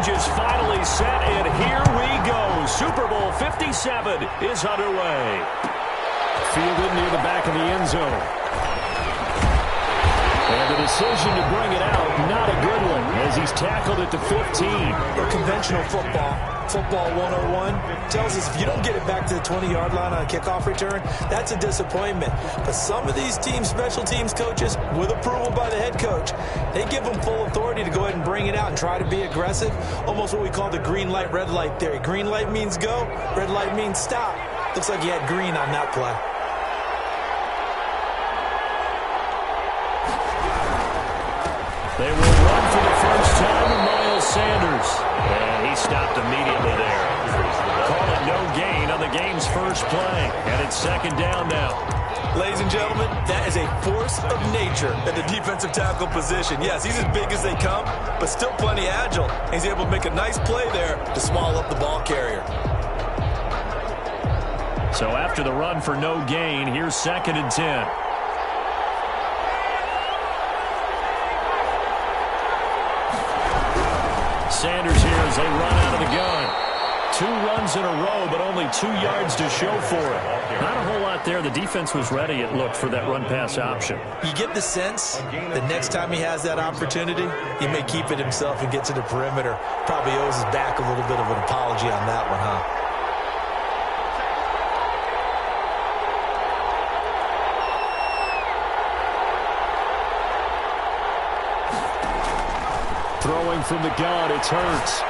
stage is finally set, and here we go. Super Bowl 57 is underway. Fielded near the back of the end zone. And the decision to bring it out, not a good one, as he's tackled at the 15. Conventional football 101 tells us if you don't get it back to the 20-yard line on a kickoff return, that's a disappointment. But some of these special teams coaches, with approval by the head coach, they give them full authority to go ahead and bring it out and try to be aggressive, almost what we call the green light, red light theory. Green light means go, red light means stop. Looks like he had green on that play. They will run for the first time with Miles Sanders. And he stopped immediately there. Call it no gain on the game's first play. And it's second down now. Ladies and gentlemen, that is a force of nature at the defensive tackle position. Yes, he's as big as they come, but still plenty agile. He's able to make a nice play there to swallow up the ball carrier. So after the run for no gain, here's 2nd and 10. Sanders here as they run out of the gun. 2 runs in a row, but only 2 yards to show for it. Not a whole lot there. The defense was ready, it looked, for that run-pass option. You get the sense that next time he has that opportunity, he may keep it himself and get to the perimeter. Probably owes his back a little bit of an apology on that one, huh? Throwing from the gun, it's Hurts.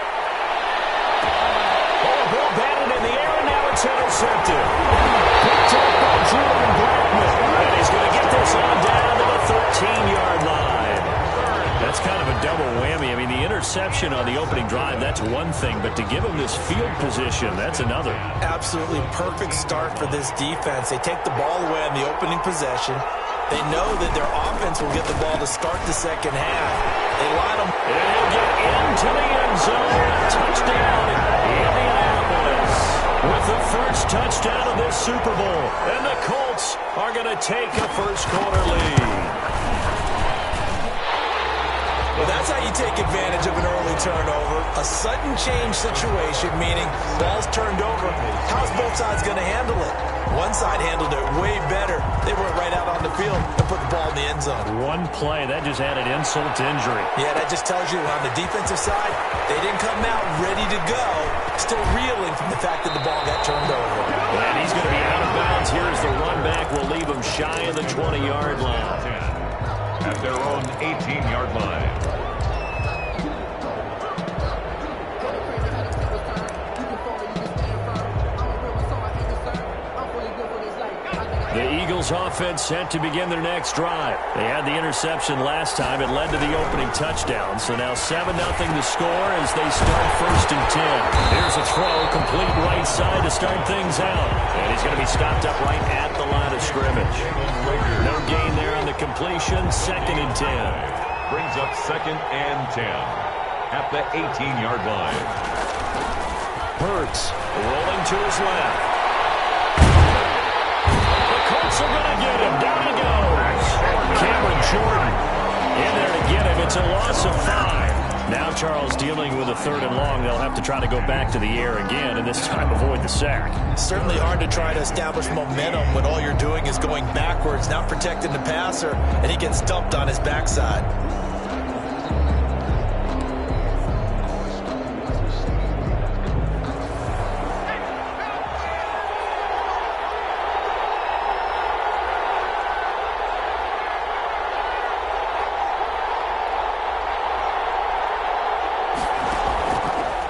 Oh, ball batted in the air, and now it's intercepted. Picked up by Julian Blackman. And he's going to get this one down to the 13-yard line. That's kind of a double whammy. I mean, the interception on the opening drive, that's one thing, but to give him this field position, that's another. Absolutely perfect start for this defense. They take the ball away on the opening possession. They know that their offense will get the ball to start the second half. They line them. And he'll get into the end zone. Touchdown, Indianapolis. With the first touchdown of this Super Bowl. And the Colts are going to take a first-quarter lead. Well, that's how you take advantage of an early turnover. A sudden change situation, meaning ball's turned over. How's both sides going to handle it? One side handled it way better. They went right out on the field and put the ball in the end zone. One play, that just added insult to injury. Yeah, that just tells you on the defensive side, they didn't come out ready to go, still reeling from the fact that the ball got turned over. And he's going to be out of bounds. Here's the run back. Will leave him shy of the 20-yard line. At their own 18-yard line. The Eagles offense set to begin their next drive. They had the interception last time. It led to the opening touchdown. So now 7-0 the score as they start 1st and 10. Here's a throw, complete right side to start things out. And he's going to be stopped up right at the line of scrimmage. No gain there on the completion. 2nd and 10. Brings up 2nd and 10 at the 18-yard line. Hurts rolling to his left. Colts are going to get him. Down he goes. Cameron Jordan in there to get him. It's a loss of 5. Now Charles dealing with a 3rd and long. They'll have to try to go back to the air again, and this time avoid the sack. Certainly hard to try to establish momentum when all you're doing is going backwards, not protecting the passer, and he gets dumped on his backside.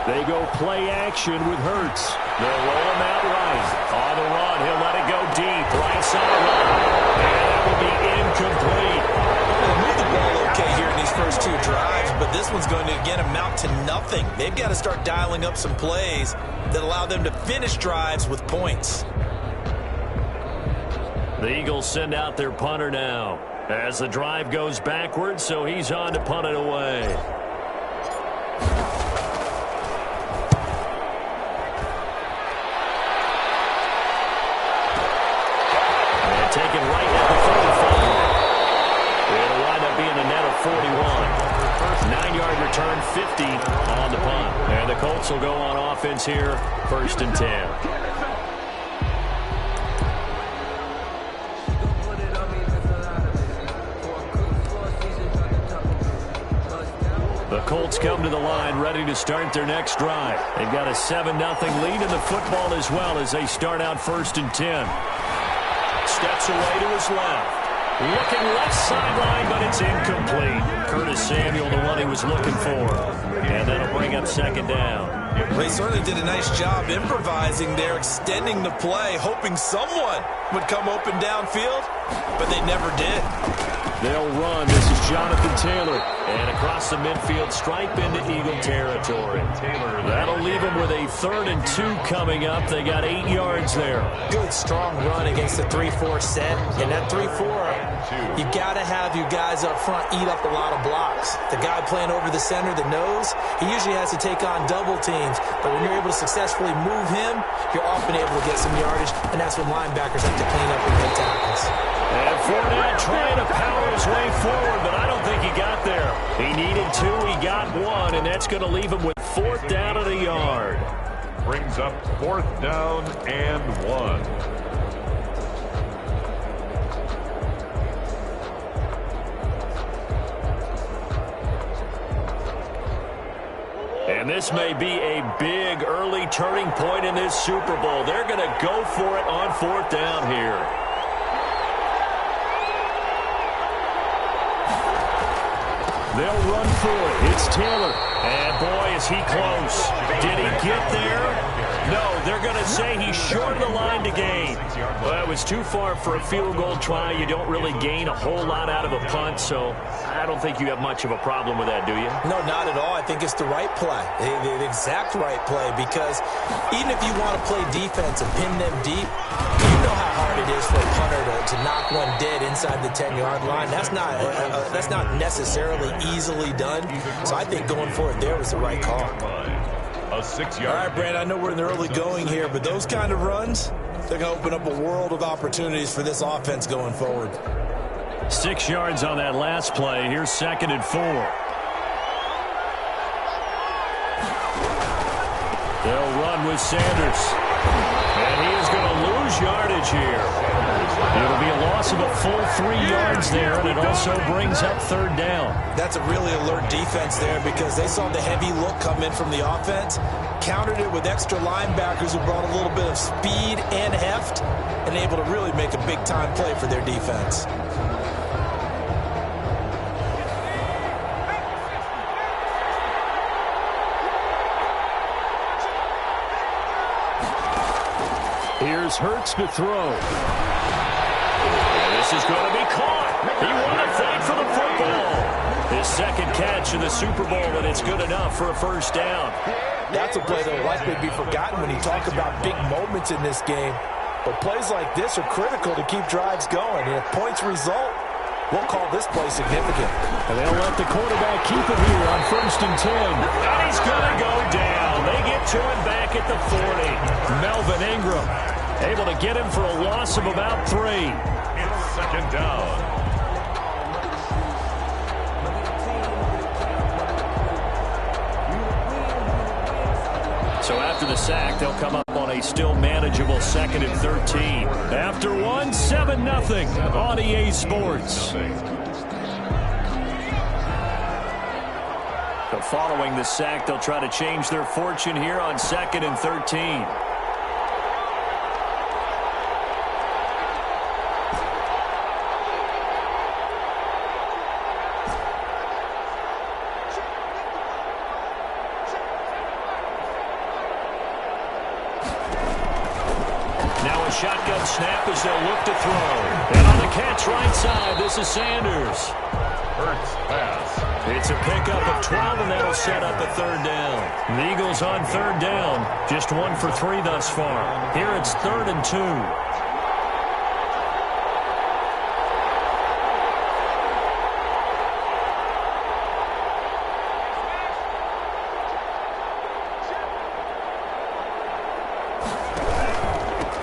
They go play action with Hurts. They'll roll him out right. On the run, he'll let it go deep. Right sideline. And that will be incomplete. They moved the ball okay here in these first 2 drives, but this one's going to, again, amount to nothing. They've got to start dialing up some plays that allow them to finish drives with points. The Eagles send out their punter now as the drive goes backwards, so he's on to punt it away. Taken right at the 35. It'll wind up being a net of 41. 9-yard return, 50 on the punt. offense here, 1st and 10. The Colts come to the line ready to start their next drive. They've got a 7-0 lead in the football as well as they start out 1st and 10. Steps away to his left. Looking left sideline, but it's incomplete. Curtis Samuel, the one he was looking for. And that'll bring up 2nd down. They certainly did a nice job improvising there, extending the play, hoping someone would come open downfield, but they never did. They'll run. This is Jonathan Taylor. And across the midfield stripe into Eagle territory. That'll leave them with a 3rd and 2 coming up. They got 8 yards there. Good, strong run against the 3-4 set. And that 3-4, you got to have you guys up front eat up a lot of blocks. The guy playing over the center, the nose, he usually has to take on double teams. But when you're able to successfully move him, you're often able to get some yardage. And that's when linebackers have to clean up and make tackles. And Fournette trying to power his way forward, but I don't think he got there. He needed 2, he got 1, and that's going to leave him with 4th down and a yard. Brings up 4th down and 1. And this may be a big early turning point in this Super Bowl. They're going to go for it on 4th down here. They'll run for it. It's Taylor. And, boy, is he close. Did he get there? No, they're going to say he's short of the line to gain. Well, it was too far for a field goal try. You don't really gain a whole lot out of a punt, so I don't think you have much of a problem with that, do you? No, not at all. I think it's the right play, the exact right play, because even if you want to play defense and pin them deep, you know how hard it is for a punter to knock one dead inside the 10-yard line. That's not necessarily easily done. So I think going for it there was the right call. A 6-yard. All right, Brand, I know we're in the early going here, but those kind of runs, they're going to open up a world of opportunities for this offense going forward. 6 yards on that last play. Here's 2nd and 4. They'll run with Sanders. And he is going to lose yardage here. It'll be a loss of a full 3 yards there, and it also brings up 3rd down. That's a really alert defense there because they saw the heavy look come in from the offense, countered it with extra linebackers who brought a little bit of speed and heft, and able to really make a big-time play for their defense. Here's Hurts to throw. And this is going to be caught. He won a fight for the football. His 2nd catch in the Super Bowl, and it's good enough for a 1st down. That's a play that will likely be forgotten when you talk about big moments in this game. But plays like this are critical to keep drives going. And if points result, we'll call this play significant. And they'll let the quarterback keep it here on 1st and 10. And he's going to go down. They get to him back at the 40. Melvin Ingram able to get him for a loss of about 3. It's 2nd down. So after the sack, they'll come up on a still manageable 2nd and 13. After 1, 7-0 on EA Sports. So following the sack, they'll try to change their fortune here on 2nd and 13. Shotgun snap as they'll look to throw. And on the catch right side, this is Sanders. Hurts pass. It's a pickup of 12, and that'll set up a 3rd down. The Eagles on 3rd down. Just 1 for 3 thus far. Here it's 3rd and 2.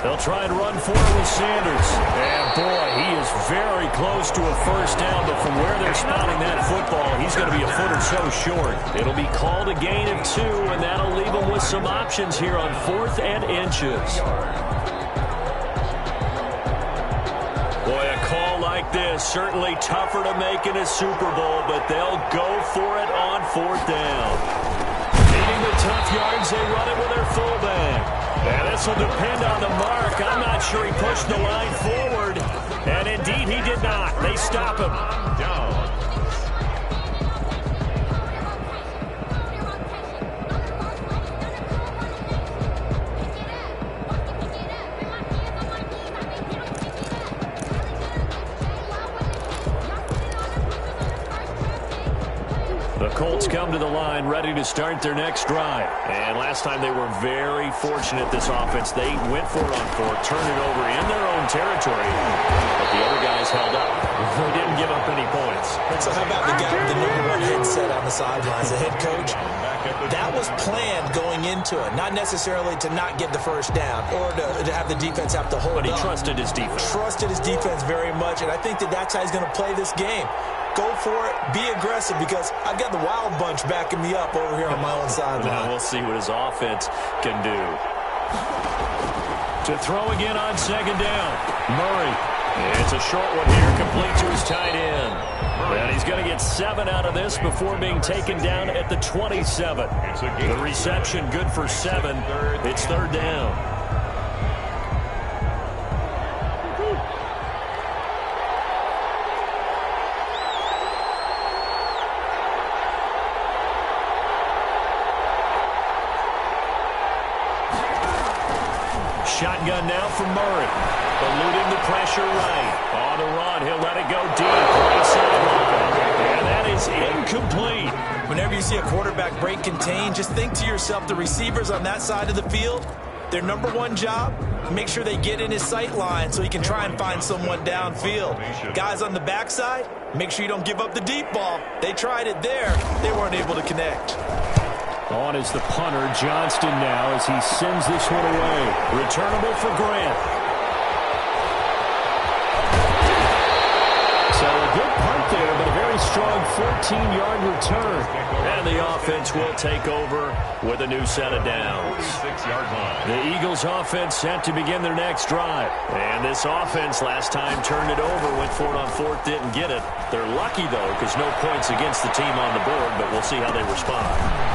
They'll try and run for it with Sanders. And, boy, he is very close to a first down, but from where they're spotting that football, he's going to be a foot or so short. It'll be called a gain of 2, and that'll leave him with some options here on 4th and inches. Boy, a call like this, certainly tougher to make in a Super Bowl, but they'll go for it on 4th down. Needing the tough yards, they run it with their fullback. And this will depend on the mark. I'm not sure he pushed the line forward. And indeed, he did not. They stop him. Down. The Colts come to the line ready to start their next drive. And last time they were very fortunate, this offense. They went for it on 4, turned it over in their own territory. But the other guys held up. They didn't give up any points. So how about the guy with the #1 headset on the sidelines, the head coach? That was planned going into it, not necessarily to not get the first down or to have the defense have to hold But he up. trusted his defense. Trusted his defense very much, and I think that's how he's going to play this game. Go for it, be aggressive, because I've got the wild bunch backing me up over here on my own sideline. Now we'll see what his offense can do. To throw again on 2nd down. Murray. It's a short one here, complete to his tight end. And he's going to get 7 out of this before being taken down at the 27. The reception good for 7. It's 3rd down. Shotgun now from Murray. Eluding the pressure right. On the run, he'll let it go deep. Right sideline. And that is incomplete. Whenever you see a quarterback break contain, just think to yourself, the receivers on that side of the field, their #1 job, make sure they get in his sight line so he can try and find someone downfield. Guys on the backside, make sure you don't give up the deep ball. They tried it there. They weren't able to connect. On is the punter, Johnston now, as he sends this one away. Returnable for Grant. So a good punt there, but a very strong 14-yard return. And the offense will take over with a new set of downs. 46-yard line. The Eagles offense set to begin their next drive. And this offense last time turned it over, went for it on 4th, didn't get it. They're lucky, though, because no points against the team on the board, but we'll see how they respond.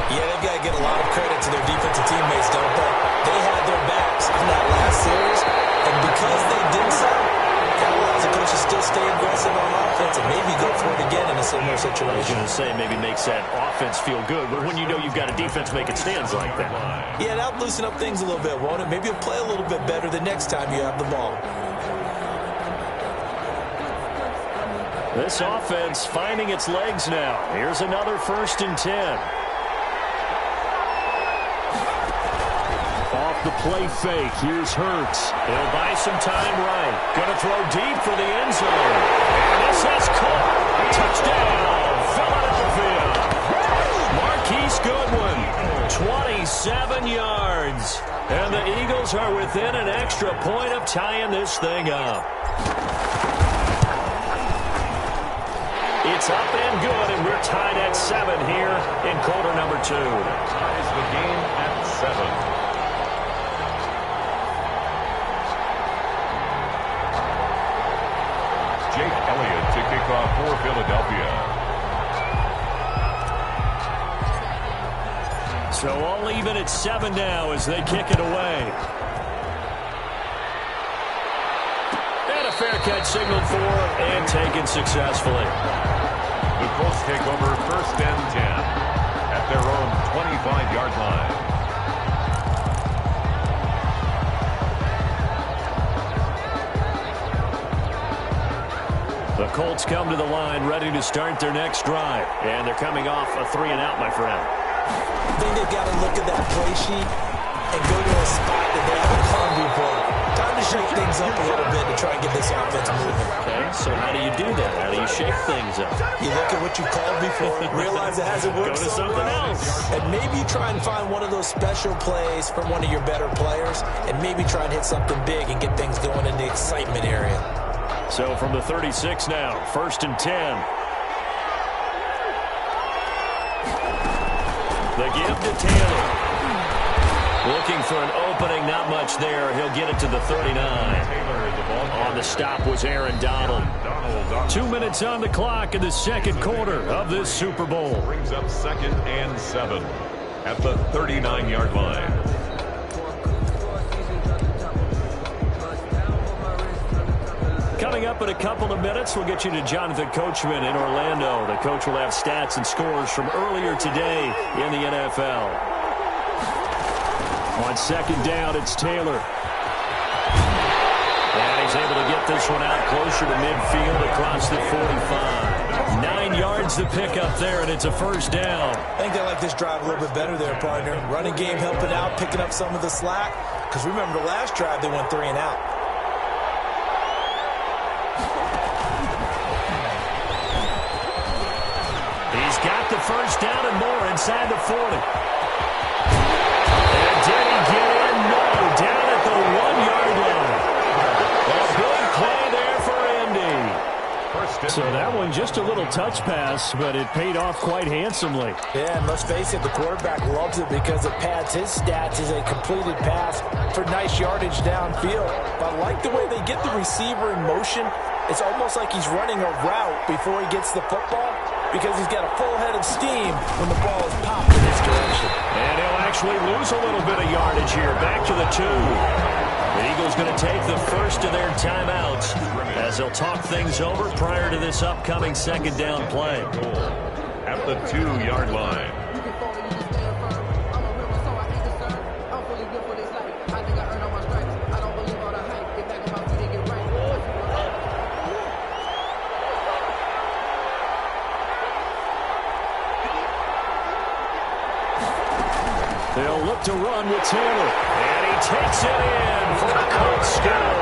Yeah, they've got to get a lot of credit to their defensive teammates, don't they? They had their backs in that last series, and because they did so, that allows the coaches still stay aggressive on offense and maybe go for it again in a similar I was situation. going to say maybe makes that offense feel good, but when you know you've got a defense making stands like that. Yeah, that'll loosen up things a little bit, won't it? Maybe you'll play a little bit better the next time you have the ball. This offense finding its legs now. Here's another 1st and 10. Off the play fake. Here's Hurts. He'll buy some time right. Going to throw deep for the end zone. And this has caught. Touchdown. Philadelphia. Marquise Goodwin. 27 yards. And the Eagles are within an extra point of tying this thing up. It's up and good, and we're tied at 7 here in quarter #2. Ties the game at 7. Jake Elliott to kick off for Philadelphia. So all even at 7 now as they kick it away. And a fair catch signaled for and taken successfully. The Colts take over 1st and 10 at their own 25-yard line. The Colts come to the line ready to start their next drive. And they're coming off a 3-and-out, my friend. I think they've got to look at that play sheet and go to a spot that they haven't gone before. Time to shake things up a little bit to try and get this offense moving. Okay, so how do you do that? How do you shake things up. You look at what you called before, realize it hasn't worked. Go to so something well. else. And maybe try and find one of those special plays from one of your better players, and maybe try and hit something big and get things going in the excitement area. So from the 36 now, 1st and 10. The give to Taylor. Looking for an opening, not much there. He'll get it to the 39. On the stop was Aaron Donald. 2 minutes on the clock in the second quarter of this Super Bowl. Brings up 2nd and 7 at the 39-yard line. Coming up in a couple of minutes, we'll get you to Jonathan Coachman in Orlando. The coach will have stats and scores from earlier today in the NFL. On 2nd down, it's Taylor. And he's able to get this one out closer to midfield across the 45. 9 yards to pick up there, and it's a 1st down. I think they like this drive a little bit better there, partner. Running game helping out, picking up some of the slack. Because remember, the last drive, they went 3 and out. He's got the 1st down and more inside the 40. And did he get in? No, down at the 1-yard line. A big play there for Indy. So that one just a little touch pass, but it paid off quite handsomely. Yeah, and let's face it, the quarterback loves it because it pads his stats as a completed pass for nice yardage downfield. But I like the way they get the receiver in motion. It's almost like he's running a route before he gets the football, because he's got a full head of steam when the ball is popped in his direction. And he'll actually lose a little bit of yardage here. Back to the 2. The Eagles going to take the first of their timeouts as they'll talk things over prior to this upcoming 2nd down play. At the 2-yard line. They'll look to run with Taylor. And he takes it in for a Colts score.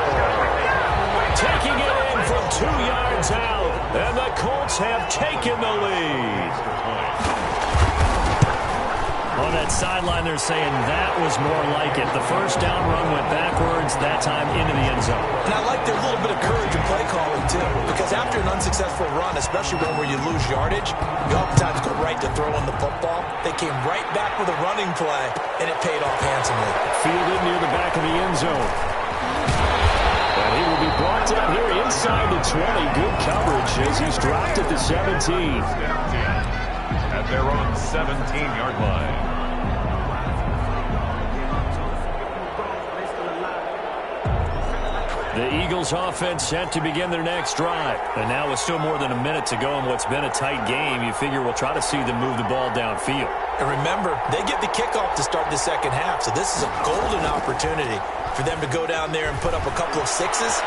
Taking it in from 2 yards out. And the Colts have taken the lead. On that sideline, they're saying that was more like it. The 1st down run went backwards, that time into the end zone. And I like their little bit of courage in play calling, too, because after an unsuccessful run, especially one where you lose yardage, you oftentimes go right to throwing the football. They came right back with a running play, and it paid off handsomely. Fielded near the back of the end zone. And he will be brought down here inside the 20. Good coverage as he's dropped at the 17. At their own 17-yard line. The Eagles offense set to begin their next drive. And now with still more than a minute to go in what's been a tight game, you figure we'll try to see them move the ball downfield. And remember, they get the kickoff to start the 2nd half, so this is a golden opportunity for them to go down there and put up a couple of 6s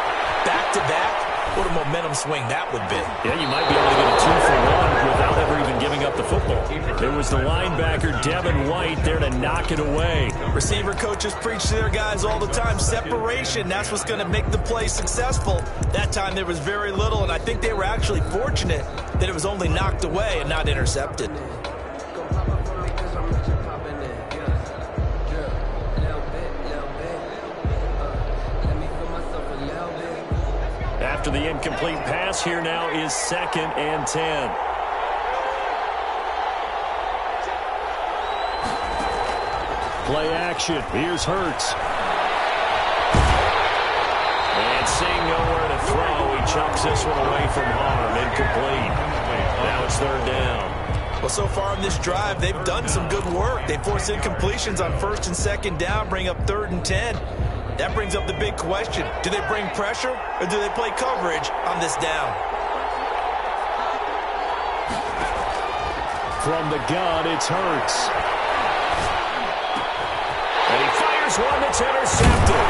back-to-back. What a momentum swing that would be. Yeah, you might be able to get a 2-for-1 without ever even giving up the football. It was the linebacker, Devin White, there to knock it away. Receiver coaches preach to their guys all the time. Separation, that's what's going to make the play successful. That time there was very little, and I think they were actually fortunate that it was only knocked away and not intercepted. After the incomplete pass, here now is 2nd and 10. Play action. Here's Hurts. And seeing nowhere to throw, he chunks this one away from harm. Incomplete. Now it's 3rd down. Well, so far in this drive, they've done some good work. They force incompletions on 1st and 2nd down, bring up 3rd and 10. That brings up the big question. Do they bring pressure or do they play coverage on this down? From the gun, it's Hurts. And he fires one that's intercepted.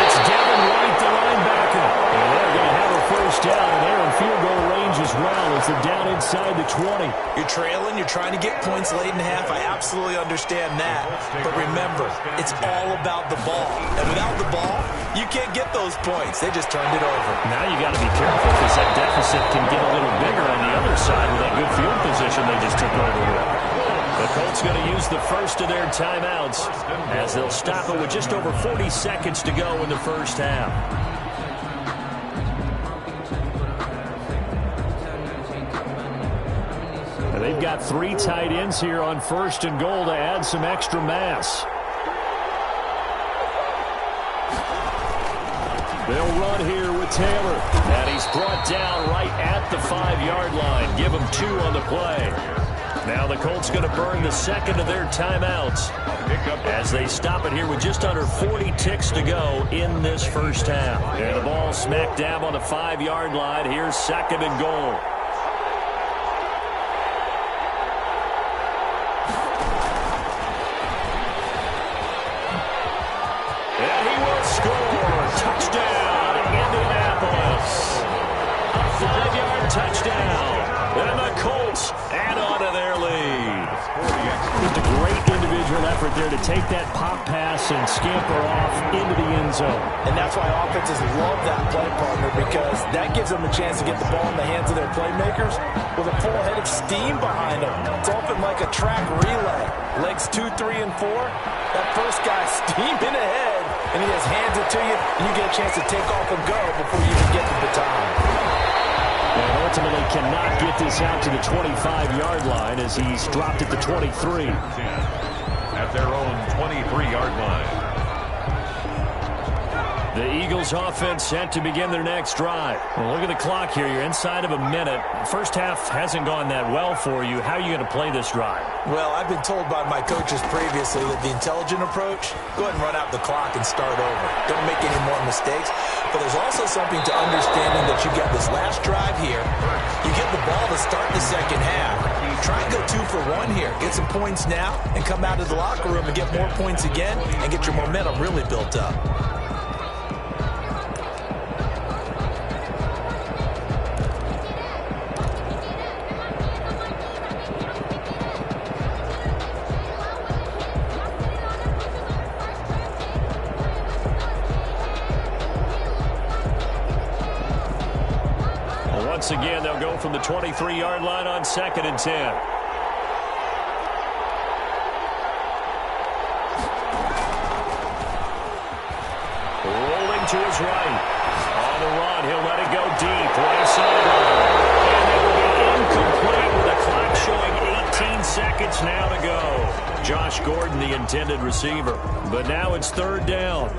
It's Devin White, the linebacker. And they're going to have a 1st down, and they're in field goal range as well as they're down inside the 20. You're trailing, you're trying to get points late in half. I absolutely understand that. But remember, it's all about the ball. And without the ball, You can't get those points. They just turned it over. Now you got to be careful because that deficit can get a little bigger on the other side with that good field position they just took over with. The Colts going to use the first of their timeouts as they'll stop it with just over 40 seconds to go in the first half. And they've got 3 tight ends here on first and goal to add some extra mass. They'll run here with Taylor. And he's brought down right at the 5-yard line. Give him 2 on the play. Now the Colts going to burn the second of their timeouts as they stop it here with just under 40 ticks to go in this first half. And the ball smack dab on the 5-yard line. Here's second and goal. And he will score. Touchdown, Indianapolis. A 5-yard touchdown. And the Colts add on to their lead. Just a great individual effort there to take that pop pass and scamper off into the end zone. And that's why offenses love that play, partner, because that gives them a chance to get the ball in the hands of their playmakers with a full head of steam behind them. It's often like a track relay. Legs 2, 3, and 4. That first guy steaming ahead, and he just hands it to you, and you get a chance to take off and go before you even get the baton. And ultimately cannot get this out to the 25-yard line as he's dropped at the 23. At their own 23-yard line. The Eagles offense set to begin their next drive. Well, look at the clock here. You're inside of a minute. First half hasn't gone that well for you. How are you going to play this drive? Well, I've been told by my coaches previously that the intelligent approach, go ahead and run out the clock and start over. Don't make any more mistakes. But there's also something to understanding that you get this last drive here. You get the ball to start the second half. Try and go 2 for 1 here. Get some points now and come out of the locker room and get more points again and get your momentum really built up. Once again, they'll go from the 23-yard line on 2nd and 10. Rolling to his right. On the run, he'll let it go deep. Right sideline. And it will be incomplete with the clock showing 18 seconds now to go. Josh Gordon, the intended receiver. But now it's 3rd down.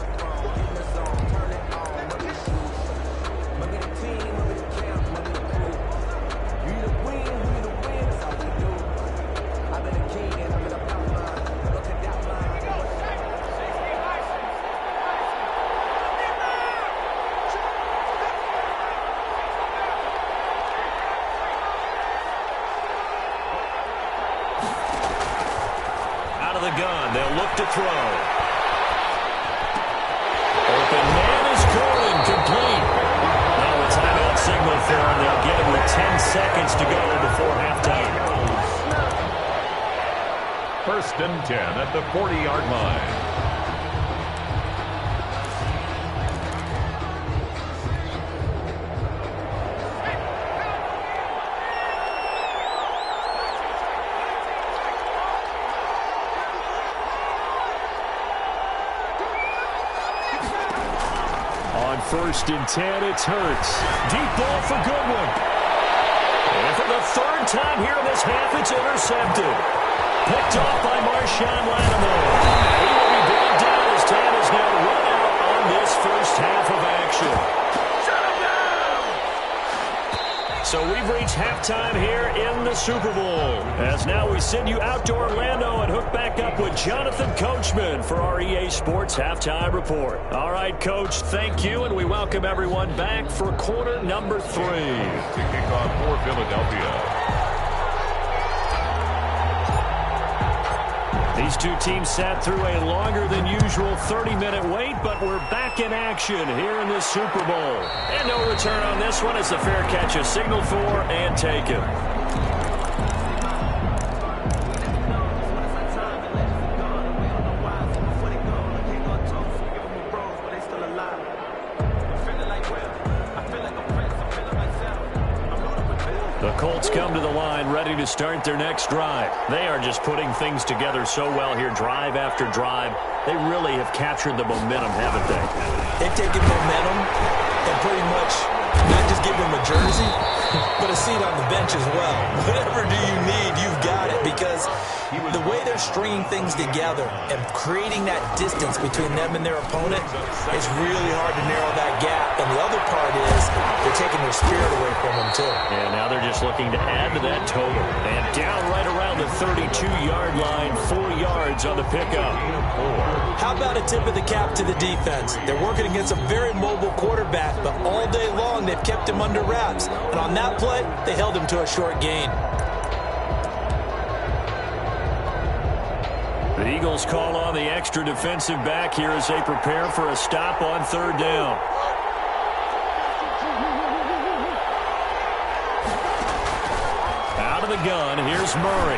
They'll look to throw. Open man is Gordon, complete. Now a timeout signal for him. They'll get him with 10 seconds to go before halftime. 1st and 10 at the 40-yard line. On 1st and 10, it's Hurts. Deep ball for Goodwin. And for the 3rd time here in this half, it's intercepted. Picked off by Marshawn Lattimore. He will be brought down as time is now run out on this first half of action. So we've reached halftime here in the Super Bowl. As now we send you out to Orlando and hook back up with Jonathan Coachman for our EA Sports Halftime Report. All right, Coach, thank you, and we welcome everyone back for quarter number 3. To kick off for Philadelphia. These two teams sat through a longer than usual 30-minute wait, but we're back in action here in the Super Bowl. And no return on this one as the fair catch is signaled for and taken. Still alive. The Colts come to the line ready to start their next drive. They are just putting things together so well here, drive after drive. They really have captured the momentum, haven't they? They've taken momentum and pretty much not just give them a jersey, but a seat on the bench as well. Whatever do you need, you've got it, because the way they're stringing things together and creating that distance between them and their opponent, it's really hard to narrow that gap. And the other part is they're taking their spirit away from them, too. And now they're just looking to add to that total. And down right around the 32-yard line, 4 yards on the pickup. How about a tip of the cap to the defense? They're working against a very mobile quarterback, but all day long they've kept him under wraps. And on that play, they held him to a short gain. The Eagles call on the extra defensive back here as they prepare for a stop on third down. Out of the gun, here's Murray.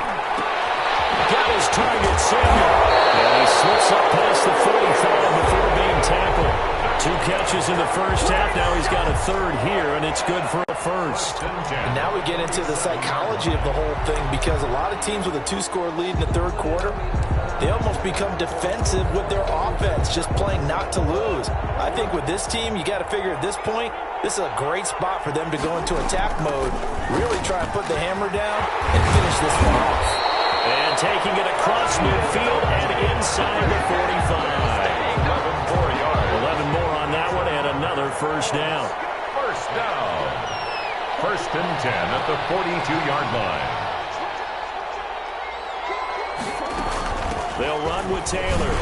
Got his target, Samuel. And he slips up past the 45 before being tackled. 2 catches in the first half. Now he's got a third here, and it's good for a first. And now we get into the psychology of the whole thing, because a lot of teams with a 2-score lead in the third quarter, they almost become defensive with their offense, just playing not to lose. I think with this team, you got to figure at this point, this is a great spot for them to go into attack mode, really try and put the hammer down and finish this one off. And taking it across midfield and inside the 45. 11 more on that one, and another first down. First down. 1st and 10 at the 42-yard line. They'll run with Taylor.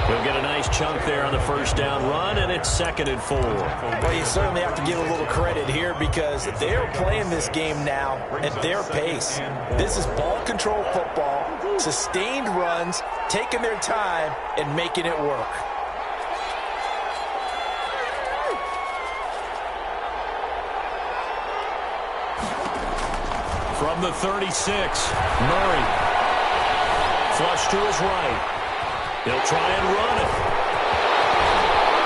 He'll get a nice chunk there on the first down run, and it's 2nd and 4. Well, you certainly have to give a little credit here, because they're playing this game now at their pace. This is ball control football, sustained runs, taking their time, and making it work. From the 36, Murray. Flush to his right. He'll try and run it.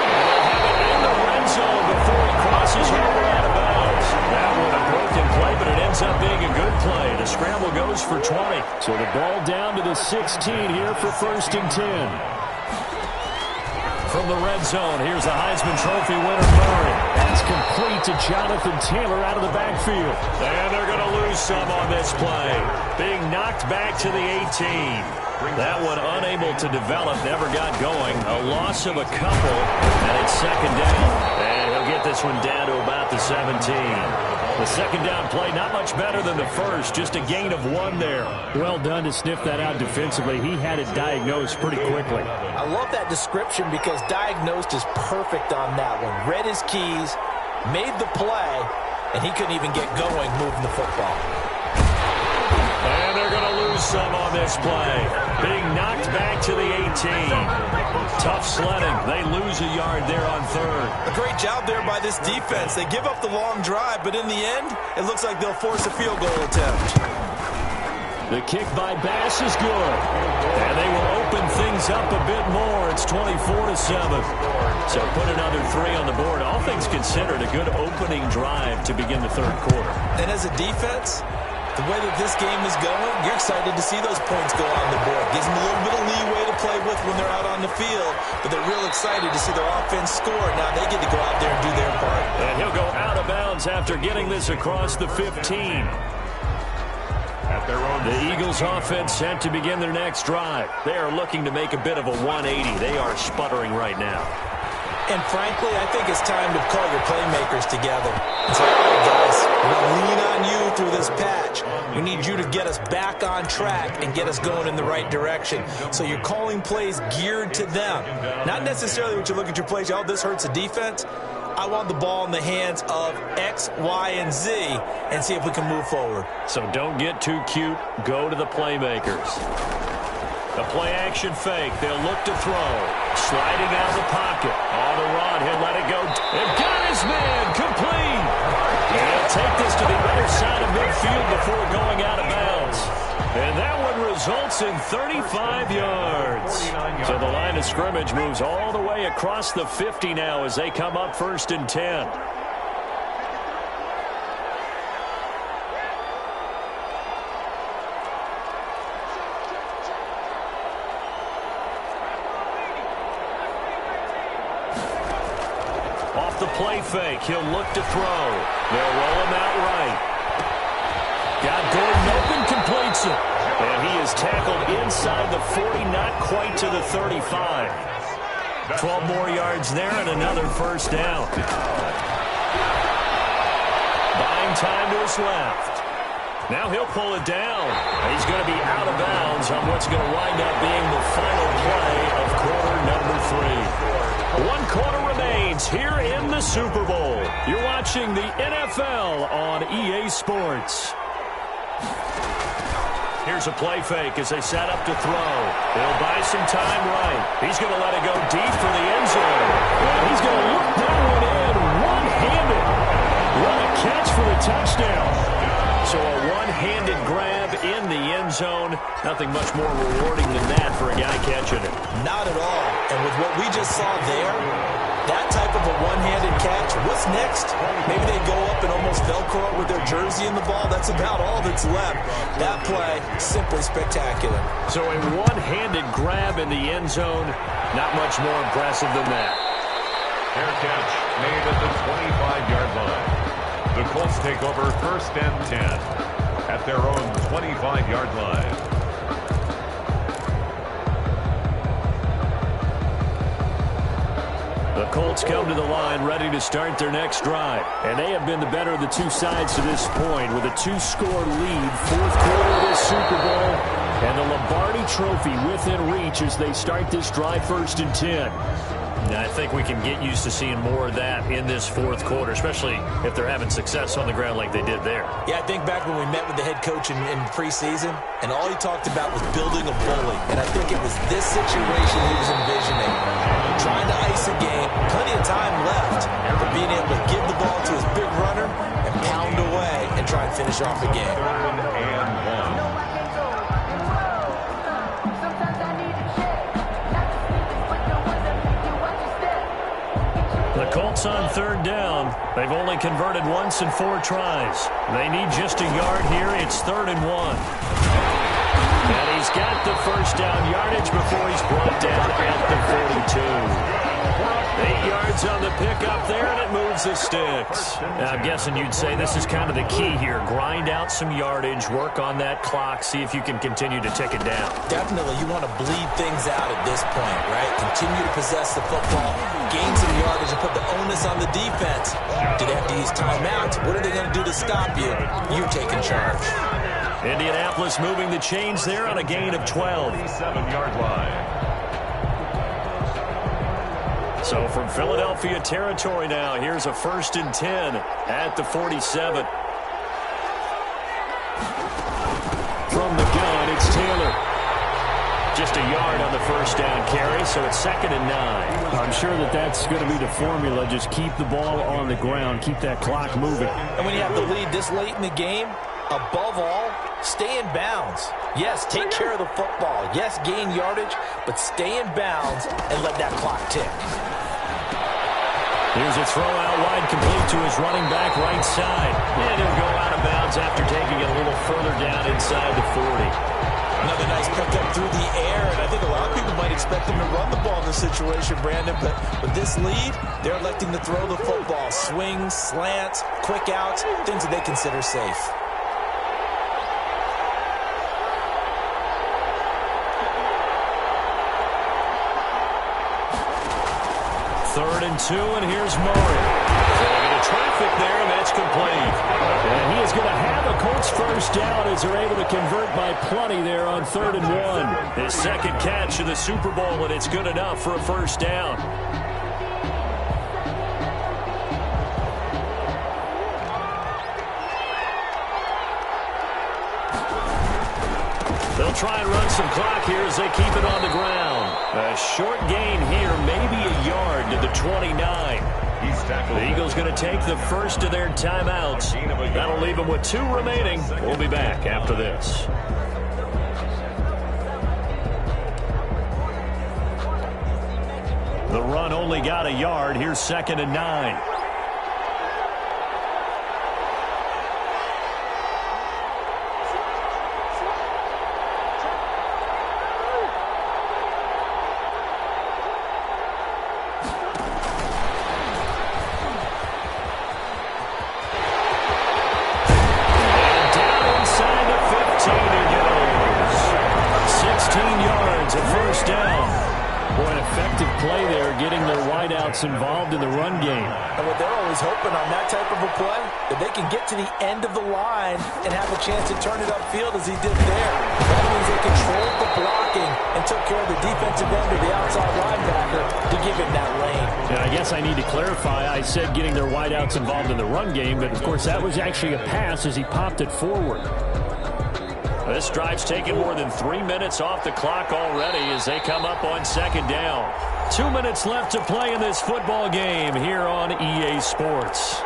And they'll have it in the red zone before he crosses over out of bounds. That was a broken play, but it ends up being a good play. The scramble goes for 20. So the ball down to the 16 here for 1st and 10. From the red zone, here's the Heisman Trophy winner, Murray. That's complete to Jonathan Taylor out of the backfield. And they're going to lose some on this play. Being knocked back to the 18. That one unable to develop, never got going. A loss of a couple, and it's 2nd down. And he'll get this one down to about the 17. The 2nd down play, not much better than the first, just a gain of 1 there. Well done to sniff that out defensively. He had it diagnosed pretty quickly. I love that description, because diagnosed is perfect on that one. Read his keys, made the play, and he couldn't even get going moving the football. And they're going to lose some on this play. Being knocked back to the 18. Tough sledding. They lose a yard there on 3rd. A great job there by this defense. They give up the long drive, but in the end, it looks like they'll force a field goal attempt. The kick by Bass is good. And they will open things up a bit more. It's 24-7. So put another 3 on the board. All things considered, a good opening drive to begin the third quarter. And as a defense, the way that this game is going, you're excited to see those points go on the board. Gives them a little bit of leeway to play with when they're out on the field, but they're real excited to see their offense score. Now they get to go out there and do their part. And he'll go out of bounds after getting this across the 15. The Eagles offense set to begin their next drive. They are looking to make a bit of a 180. They are sputtering right now. And frankly, I think it's time to call your playmakers together. And say, all right, guys, we're going to lean on you through this patch. We need you to get us back on track and get us going in the right direction. So you're calling plays geared to them. Not necessarily what you look at your plays, oh, this hurts the defense. I want the ball in the hands of X, Y, and Z and see if we can move forward. So don't get too cute. Go to the playmakers. The play-action fake. They'll look to throw. Sliding out of the pocket. On the run. He'll let it go. They've got his man. Complete. And he'll take this to the other side of midfield before going out of bounds. And that one results in 35 yards. So the line of scrimmage moves all the way across the 50 now as they come up 1st and 10. play fake. He'll look to throw. They'll roll him out right. Got Gordon open, completes it. And he is tackled inside the 40, not quite to the 35. 12 more yards there and another first down. Buying time to his left. Now he'll pull it down. He's going to be out of bounds on what's going to wind up being the final play of quarter number 3. 1 quarter remains here in the Super Bowl. You're watching the NFL on EA Sports. Here's a play fake as they set up to throw. They'll buy some time right. He's going to let it go deep for the end zone. And he's going to look that one in one-handed. What a catch for the touchdown. So a one-handed grab in the end zone. Nothing much more rewarding than that for a guy catching it. Not at all. And with what we just saw there, that type of a one-handed catch, what's next? Maybe they go up and almost Velcro with their jersey in the ball. That's about all that's left. That play, simply spectacular. So a one-handed grab in the end zone, not much more impressive than that. Fair catch made at the 25-yard line. The Colts take over 1st and 10 at their own 25-yard line. The Colts come to the line ready to start their next drive. And they have been the better of the two sides to this point with a 2-score lead. 4th quarter of this Super Bowl. And the Lombardi Trophy within reach as they start this drive 1st and 10. And I think we can get used to seeing more of that in this 4th quarter, especially if they're having success on the ground like they did there. Yeah, I think back when we met with the head coach in preseason, and all he talked about was building a bully. And I think it was this situation he was envisioning. Trying to ice a game, plenty of time left for being able to give the ball to his big runner and pound away and try and finish off a game. 3rd and 1. The Colts on 3rd down. They've only converted once in 4 tries. They need just a yard here. It's 3rd and 1. And he's got the first down yardage before he's brought down at the 42. 8 yards on the pickup there, and it moves the sticks. Now, I'm guessing you'd say this is kind of the key here. Grind out some yardage, work on that clock, see if you can continue to tick it down. Definitely, you want to bleed things out at this point, right? Continue to possess the football, gain some yardage, and put the onus on the defense. Do they have to use timeouts? What are they going to do to stop you? You're taking charge. Indianapolis moving the chains there on a gain of 12. 7-yard line. So from Philadelphia territory now, here's a 1st and 10 at the 47. From the gun, it's Taylor. Just a yard on the first down carry, so it's 2nd and 9. I'm sure that's going to be the formula. Just keep the ball on the ground, keep that clock moving. And when you have the lead this late in the game, above all, stay in bounds. Yes, take care of the football. Yes, gain yardage, but stay in bounds and let that clock tick. Here's a throw out wide, complete to his running back right side. And he'll go out of bounds after taking it a little further down inside the 40. Another nice pickup through the air, and I think a lot of people might expect him to run the ball in this situation, Brandon, but with this lead, they're electing to throw the football. Swings, slants, quick outs, things that they consider safe. Third and 2, and here's Murray. Throwing into traffic there, and that's complete. And he is going to have a Colts first down as they're able to convert by plenty there on 3rd and 1. His second catch of the Super Bowl, and it's good enough for a first down. They'll try and run some clock here as they keep it on the ground. A short gain here, maybe a yard to the 29. The Eagles going to take the first of their timeouts. That'll leave them with 2 remaining. We'll be back after this. The run only got a yard. Here's 2nd and 9. first down. Boy, an effective play there, getting their wideouts involved in the run game. And what they're always hoping on that type of a play, that they can get to the end of the line and have a chance to turn it upfield as he did there. That means they controlled the blocking and took care of the defensive end or the outside linebacker to give him that lane. And I guess I need to clarify, I said getting their wideouts involved in the run game, but of course that was actually a pass as he popped it forward. This drive's taken more than 3 minutes off the clock already as they come up on second down. 2 minutes left to play in this football game here on EA Sports.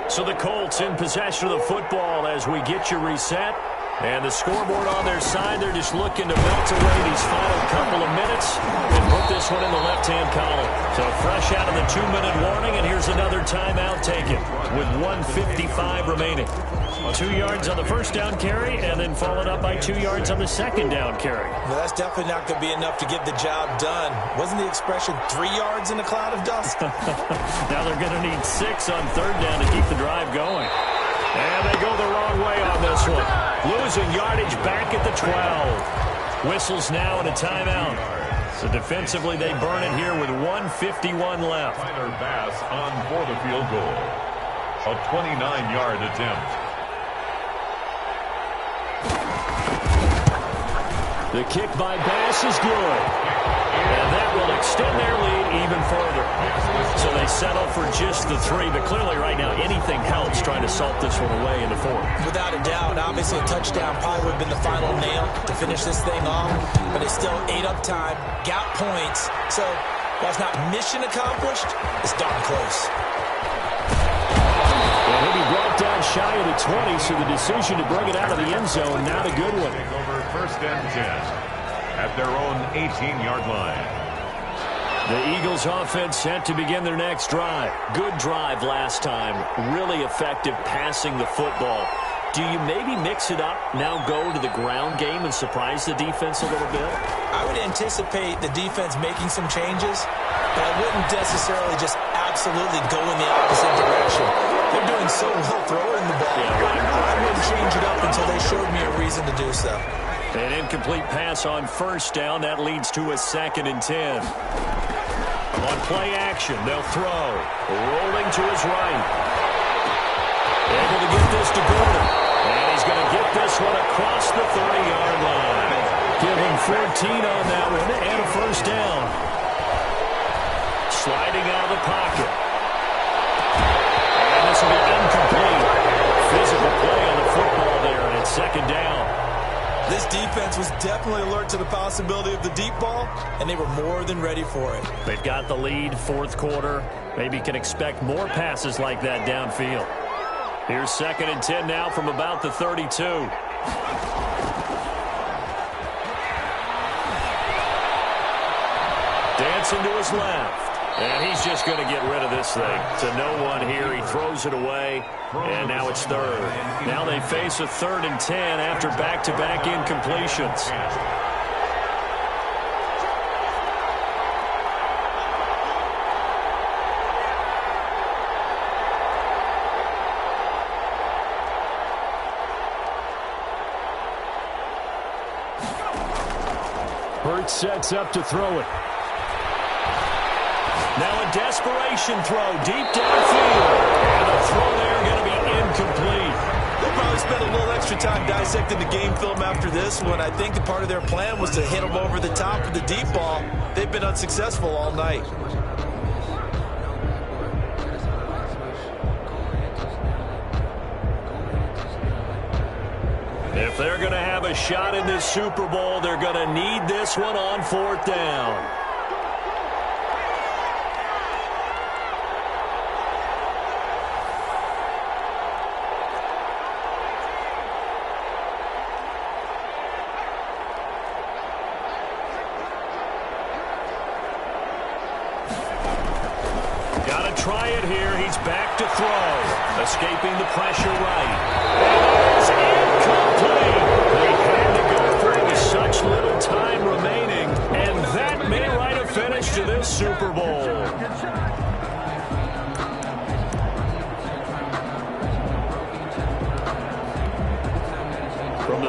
So the Colts in possession of the football as we get you reset. And the scoreboard on their side, they're just looking to melt away these final couple of minutes and put this one in the left-hand column. So fresh out of the 2-minute warning, and here's another timeout taken with 1:55 remaining. 2 yards on the first down carry, and then followed up by 2 yards on the second down carry. Well, that's definitely not going to be enough to get the job done. Wasn't the expression 3 yards in a cloud of dust? Now they're going to need 6 on third down to keep the drive going. And they go the wrong way on this one. Losing yardage back at the 12. Whistles now and a timeout. So defensively they burn it here with 1:51 left. Tyler Bass on for the field goal. A 29-yard attempt. The kick by Bass is good. And that will extend their lead even further. So they settle for just the 3, but clearly right now anything helps trying to salt this one away in the 4th. Without a doubt, obviously a touchdown probably would have been the final nail to finish this thing off, but it's still ate up time, got points, so while it's not mission accomplished, it's darn close. Well, he'll be brought down shy of the 20, so the decision to bring it out of the end zone, not a good one. Take over first and 10 at their own 18-yard line. The Eagles offense set to begin their next drive. Good drive last time. Really effective passing the football. Do you maybe mix it up, now go to the ground game and surprise the defense a little bit? I would anticipate the defense making some changes, but I wouldn't necessarily just absolutely go in the opposite direction. They're doing so well throwing the ball. Yeah, right. I wouldn't change it up until they showed me a reason to do so. An incomplete pass on first down. That leads to a 2nd and 10. On play action, they'll throw. Rolling to his right. Able to get this to Gordon. And he's going to get this one across the 30-yard line. Give him 14 on that one and a first down. Sliding out of the pocket. And this will be incomplete. Physical play on the football there, and it's 2nd down. This defense was definitely alert to the possibility of the deep ball, and they were more than ready for it. They've got the lead, 4th quarter. Maybe can expect more passes like that downfield. Here's 2nd and 10 now from about the 32. Dancing to his left. And he's just going to get rid of this thing. To no one here. He throws it away. And now it's 3rd. Now they face a 3rd and 10 after back-to-back incompletions. Burt sets up to throw it. Now a desperation throw deep downfield. And the throw there going to be incomplete. They'll probably spend a little extra time dissecting the game film after this one. I think the part of their plan was to hit them over the top with the deep ball. They've been unsuccessful all night. If they're going to have a shot in this Super Bowl, they're going to need this one on 4th down. Got to try it here. He's back to throw. Escaping the pressure right. And it is incomplete. They had to go for it with such little time remaining. And that may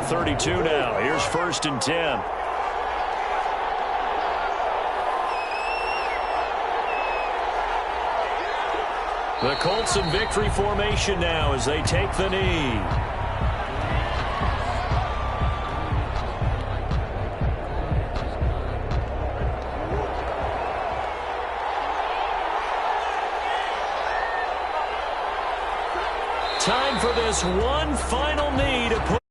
32 now. Here's 1st and 10. The Colts in victory formation now as they take the knee. Time for this one final knee to put